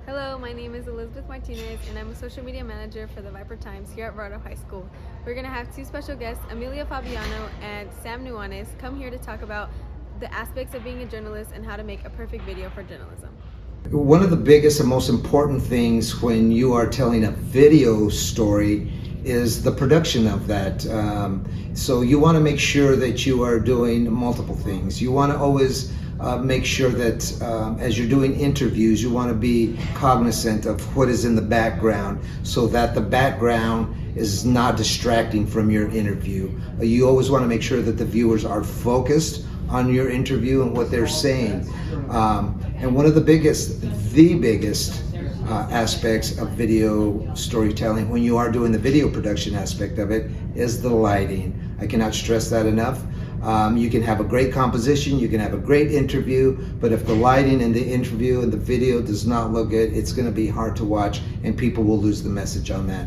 Hello, my name is Elizabeth Martinez and I'm a social media manager for the Viper Times here at Verrado High School. We're going to have two special guests, Amelia Fabiano and Sam Nuanes, come here to talk about the aspects of being a journalist and how to make a perfect video for journalism. One of the biggest and most important things when you are telling a video story is the production of that. So you want to make sure that you are doing multiple things. You want to always make sure that as you're doing interviews, you want to be cognizant of what is in the background so that the background is not distracting from your interview. You always want to make sure that the viewers are focused on your interview and what they're saying. And one of the biggest aspects of video storytelling when you are doing the video production aspect of it is the lighting. I cannot stress that enough. You can have a great composition, you can have a great interview, but if the lighting in the interview and the video does not look good, it's going to be hard to watch and people will lose the message on that.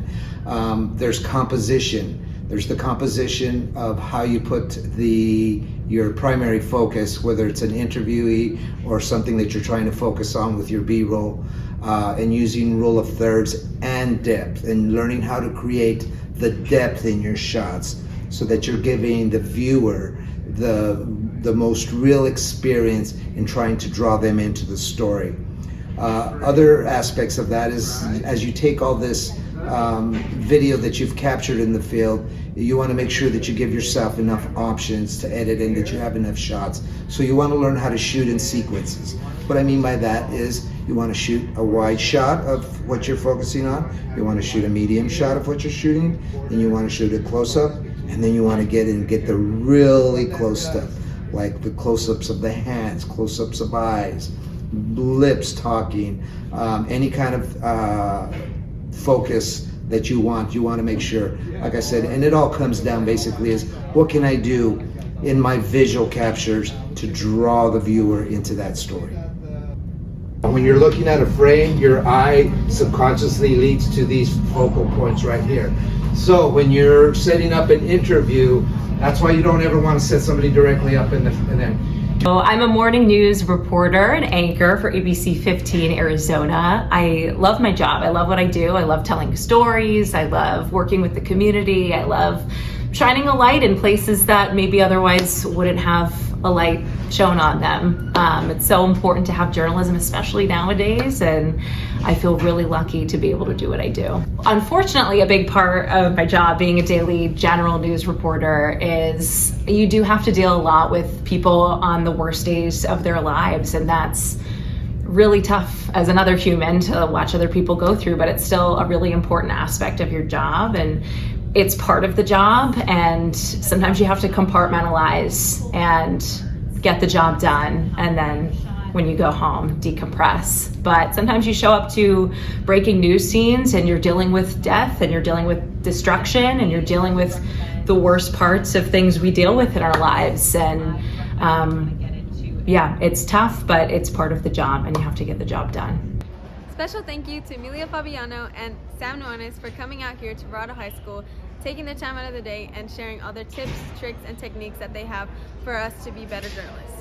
There's composition. There's the composition of how you put your primary focus, whether it's an interviewee or something that you're trying to focus on with your B-roll, and using rule of thirds and depth, and learning how to create the depth in your shots so that you're giving the viewer the most real experience in trying to draw them into the story. Other aspects of that is, as you take all this video that you've captured in the field, you want to make sure that you give yourself enough options to edit and that you have enough shots. So you want to learn how to shoot in sequences. What I mean by that is you want to shoot a wide shot of what you're focusing on, you want to shoot a medium shot of what you're shooting, and you want to shoot a close-up, and then you want to get the really close stuff, like the close-ups of the hands, close-ups of eyes, lips talking, any kind of focus that you want to make sure, like I said, and it all comes down basically is what can I do in my visual captures to draw the viewer into that story. When you're looking at a frame, your eye subconsciously leads to these focal points right here. So when you're setting up an interview, that's why you don't ever want to set somebody directly up in there. So I'm a morning news reporter and anchor for ABC 15 Arizona. I love my job. I love what I do. I love telling stories. I love working with the community. I love shining a light in places that maybe otherwise wouldn't have a light shown on them. It's so important to have journalism, especially nowadays, and I feel really lucky to be able to do what I do. Unfortunately, a big part of my job being a daily general news reporter is you do have to deal a lot with people on the worst days of their lives, and that's really tough as another human to watch other people go through, but it's still a really important aspect of your job, and it's part of the job, and sometimes you have to compartmentalize and get the job done, and then when you go home, decompress. But sometimes you show up to breaking news scenes and you're dealing with death and you're dealing with destruction and you're dealing with the worst parts of things we deal with in our lives. And yeah, it's tough, but it's part of the job and you have to get the job done. Special thank you to Amelia Fabiano and Sam Nuanes for coming out here to Verrado High School, taking the time out of the day and sharing all their tips, tricks, and techniques that they have for us to be better journalists.